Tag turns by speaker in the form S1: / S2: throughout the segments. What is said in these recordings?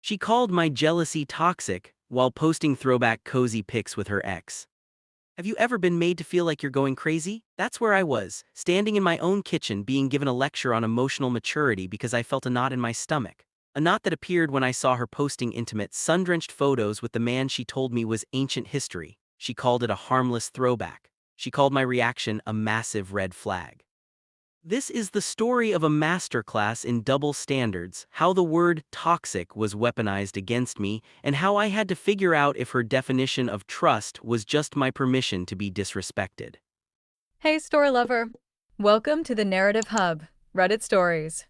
S1: She called my jealousy toxic while posting throwback cozy pics with her ex. Have you ever been made to feel like you're going crazy? That's where I was, standing in my own kitchen being given a lecture on emotional maturity because I felt a knot in my stomach. A knot that appeared when I saw her posting intimate, sun-drenched photos with the man she told me was ancient history. She called it a harmless throwback. She called my reaction a massive red flag. This is the story of a masterclass in double standards, how the word toxic was weaponized against me, and how I had to figure out if her definition of trust was just my permission to be disrespected.
S2: Hey, story lover. Welcome to the Narrative Hub, Reddit Stories.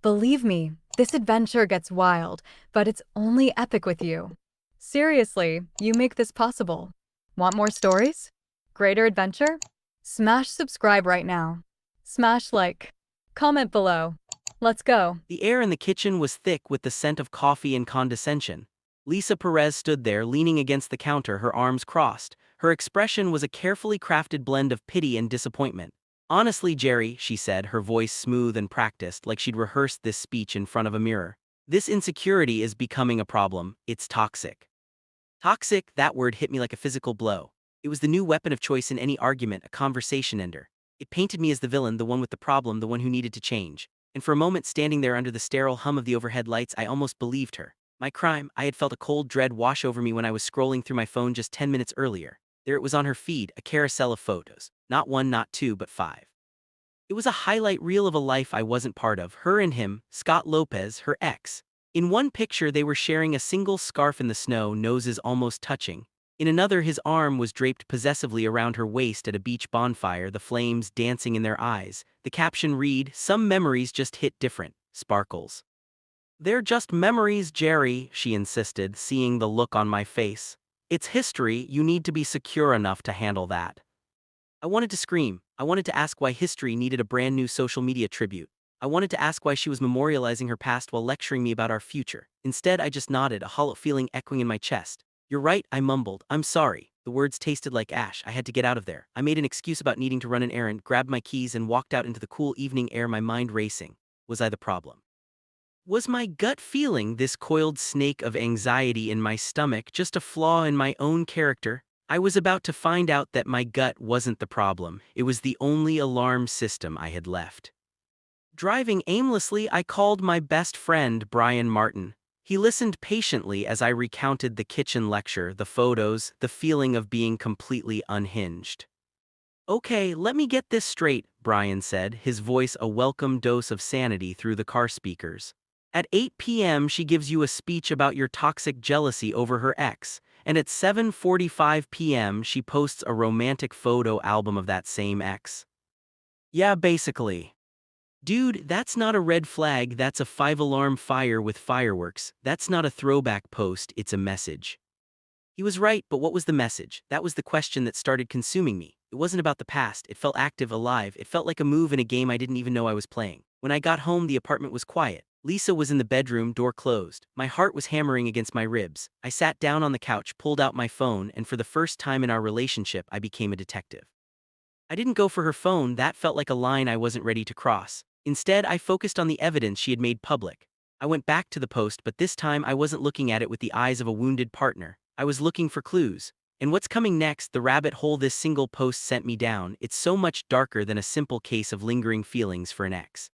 S2: Believe me, this adventure gets wild, but it's only epic with you. Seriously, you make this possible. Want more stories? Greater adventure? Smash subscribe right now. Smash like. Comment below. Let's go.
S1: The air in the kitchen was thick with the scent of coffee and condescension. Lisa Perez stood there, leaning against the counter, her arms crossed. Her expression was a carefully crafted blend of pity and disappointment. "Honestly, Jerry," she said, her voice smooth and practiced, like she'd rehearsed this speech in front of a mirror, "this insecurity is becoming a problem. It's toxic." Toxic, that word hit me like a physical blow. It was the new weapon of choice in any argument, a conversation ender. It painted me as the villain, the one with the problem, the one who needed to change. And for a moment, standing there under the sterile hum of the overhead lights, I almost believed her. My crime, I had felt a cold dread wash over me when I was scrolling through my phone just 10 minutes earlier. There it was on her feed, a carousel of photos. Not one, not two, but five. It was a highlight reel of a life I wasn't part of, her and him, Scott Lopez, her ex. In one picture, they were sharing a single scarf in the snow, noses almost touching. In another, his arm was draped possessively around her waist at a beach bonfire, the flames dancing in their eyes. The caption read, "Some memories just hit different. Sparkles." "They're just memories, Jerry," she insisted, seeing the look on my face. "It's history, you need to be secure enough to handle that." I wanted to scream. I wanted to ask why history needed a brand new social media tribute. I wanted to ask why she was memorializing her past while lecturing me about our future. Instead, I just nodded, a hollow feeling echoing in my chest. "You're right," I mumbled. "I'm sorry." The words tasted like ash. I had to get out of there. I made an excuse about needing to run an errand, grabbed my keys, and walked out into the cool evening air, my mind racing. Was I the problem? Was my gut feeling, this coiled snake of anxiety in my stomach, just a flaw in my own character? I was about to find out that my gut wasn't the problem. It was the only alarm system I had left. Driving aimlessly, I called my best friend, Brian Martin. He listened patiently as I recounted the kitchen lecture, the photos, the feeling of being completely unhinged. "Okay, let me get this straight," Brian said, his voice a welcome dose of sanity through the car speakers. "At 8 p.m. she gives you a speech about your toxic jealousy over her ex, and at 7:45 p.m. she posts a romantic photo album of that same ex." "Yeah, basically." "Dude, that's not a red flag, that's a five-alarm fire with fireworks. That's not a throwback post, it's a message." He was right, but what was the message? That was the question that started consuming me. It wasn't about the past, it felt active, alive, it felt like a move in a game I didn't even know I was playing. When I got home, the apartment was quiet. Lisa was in the bedroom, door closed. My heart was hammering against my ribs. I sat down on the couch, pulled out my phone, and for the first time in our relationship, I became a detective. I didn't go for her phone, that felt like a line I wasn't ready to cross. Instead, I focused on the evidence she had made public. I went back to the post, but this time I wasn't looking at it with the eyes of a wounded partner. I was looking for clues. And what's coming next, the rabbit hole this single post sent me down, it's so much darker than a simple case of lingering feelings for an ex.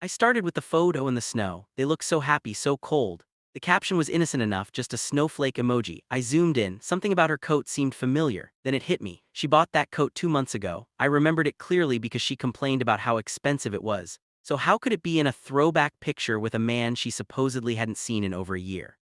S1: I started with the photo and the snow. They looked so happy, so cold. The caption was innocent enough, just a snowflake emoji. I zoomed in, something about her coat seemed familiar. Then it hit me. She bought that coat 2 months ago. I remembered it clearly because she complained about how expensive it was. So how could it be in a throwback picture with a man she supposedly hadn't seen in over a year?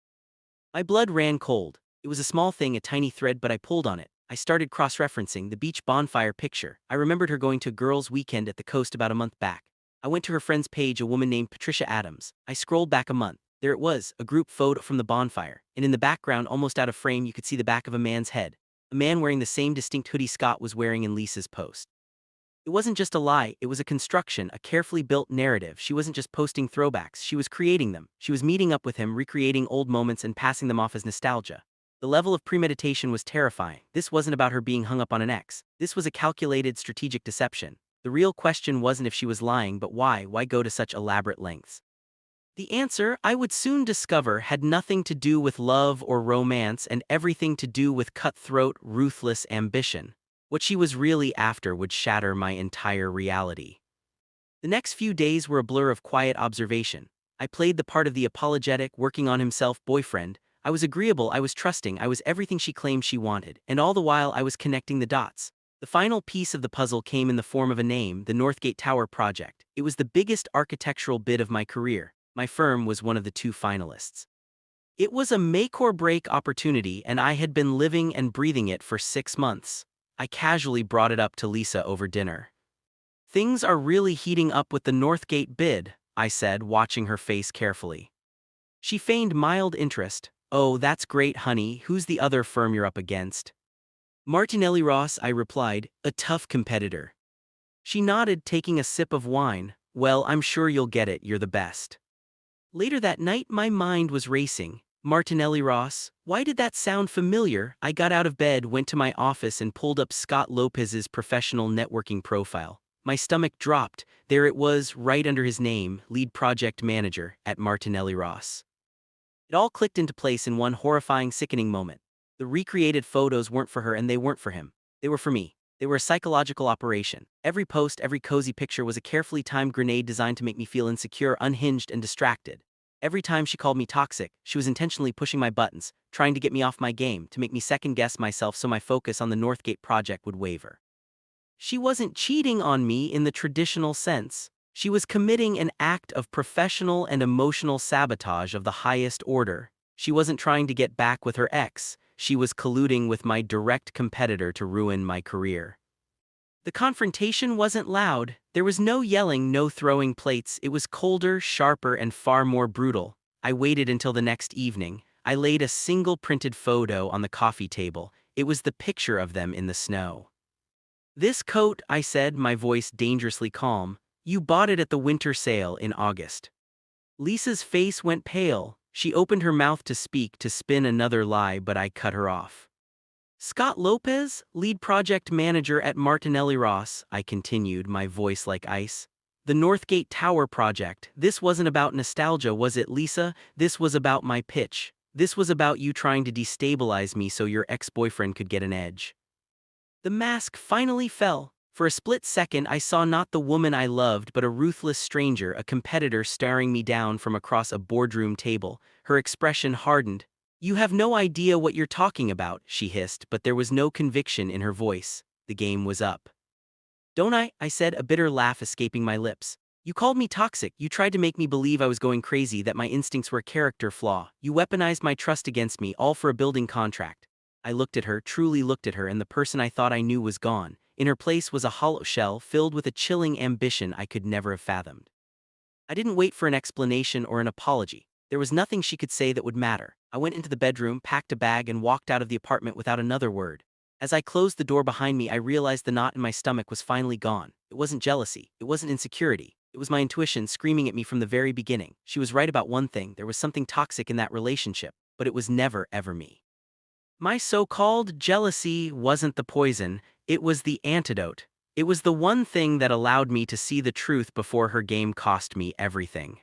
S1: My blood ran cold. It was a small thing, a tiny thread, but I pulled on it. I started cross-referencing the beach bonfire picture. I remembered her going to a girls' weekend at the coast about a month back. I went to her friend's page, a woman named Patricia Adams. I scrolled back a month. There it was, a group photo from the bonfire, and in the background, almost out of frame, you could see the back of a man's head. A man wearing the same distinct hoodie Scott was wearing in Lisa's post. It wasn't just a lie, it was a construction, a carefully built narrative. She wasn't just posting throwbacks, she was creating them. She was meeting up with him, recreating old moments and passing them off as nostalgia. The level of premeditation was terrifying. This wasn't about her being hung up on an ex. This was a calculated, strategic deception. The real question wasn't if she was lying, but why go to such elaborate lengths? The answer, I would soon discover, had nothing to do with love or romance and everything to do with cutthroat, ruthless ambition. What she was really after would shatter my entire reality. The next few days were a blur of quiet observation. I played the part of the apologetic, working on himself boyfriend. I was agreeable, I was trusting, I was everything she claimed she wanted, and all the while I was connecting the dots. The final piece of the puzzle came in the form of a name, the Northgate Tower project. It was the biggest architectural bid of my career. My firm was one of the 2 finalists. It was a make-or-break opportunity, and I had been living and breathing it for 6 months. I casually brought it up to Lisa over dinner. "Things are really heating up with the Northgate bid," I said, watching her face carefully. She feigned mild interest. "Oh, that's great, honey. Who's the other firm you're up against?" "Martinelli Ross," I replied, "a tough competitor." She nodded, taking a sip of wine. "Well, I'm sure you'll get it, you're the best." Later that night, my mind was racing. Martinelli Ross, why did that sound familiar? I got out of bed, went to my office, and pulled up Scott Lopez's professional networking profile. My stomach dropped. There it was, right under his name, lead project manager at Martinelli Ross. It all clicked into place in one horrifying, sickening moment. The recreated photos weren't for her and they weren't for him. They were for me. They were a psychological operation. Every post, every cozy picture was a carefully timed grenade designed to make me feel insecure, unhinged, and distracted. Every time she called me toxic, she was intentionally pushing my buttons, trying to get me off my game, to make me second-guess myself so my focus on the Northgate project would waver. She wasn't cheating on me in the traditional sense. She was committing an act of professional and emotional sabotage of the highest order. She wasn't trying to get back with her ex. She was colluding with my direct competitor to ruin my career. The confrontation wasn't loud. There was no yelling, no throwing plates. It was colder, sharper, and far more brutal. I waited until the next evening. I laid a single printed photo on the coffee table. It was the picture of them in the snow. "This coat," I said, my voice dangerously calm, "you bought it at the winter sale in August." Lisa's face went pale. She opened her mouth to speak, to spin another lie, but I cut her off. "Scott Lopez, lead project manager at Martinelli Ross," I continued, my voice like ice. "The Northgate Tower project. This wasn't about nostalgia, was it, Lisa? This was about my pitch. This was about you trying to destabilize me so your ex-boyfriend could get an edge." The mask finally fell. For a split second, I saw not the woman I loved, but a ruthless stranger, a competitor staring me down from across a boardroom table. Her expression hardened. "You have no idea what you're talking about," she hissed, but there was no conviction in her voice. The game was up. "Don't I said, a bitter laugh escaping my lips. "You called me toxic. You tried to make me believe I was going crazy, that my instincts were a character flaw. You weaponized my trust against me, all for a building contract." I looked at her, truly looked at her, and the person I thought I knew was gone. In her place was a hollow shell filled with a chilling ambition I could never have fathomed. I didn't wait for an explanation or an apology. There was nothing she could say that would matter. I went into the bedroom, packed a bag, and walked out of the apartment without another word. As I closed the door behind me, I realized the knot in my stomach was finally gone. It wasn't jealousy. It wasn't insecurity. It was my intuition screaming at me from the very beginning. She was right about one thing: there was something toxic in that relationship, but it was never, ever me. My so-called jealousy wasn't the poison, it was the antidote. It was the one thing that allowed me to see the truth before her game cost me everything.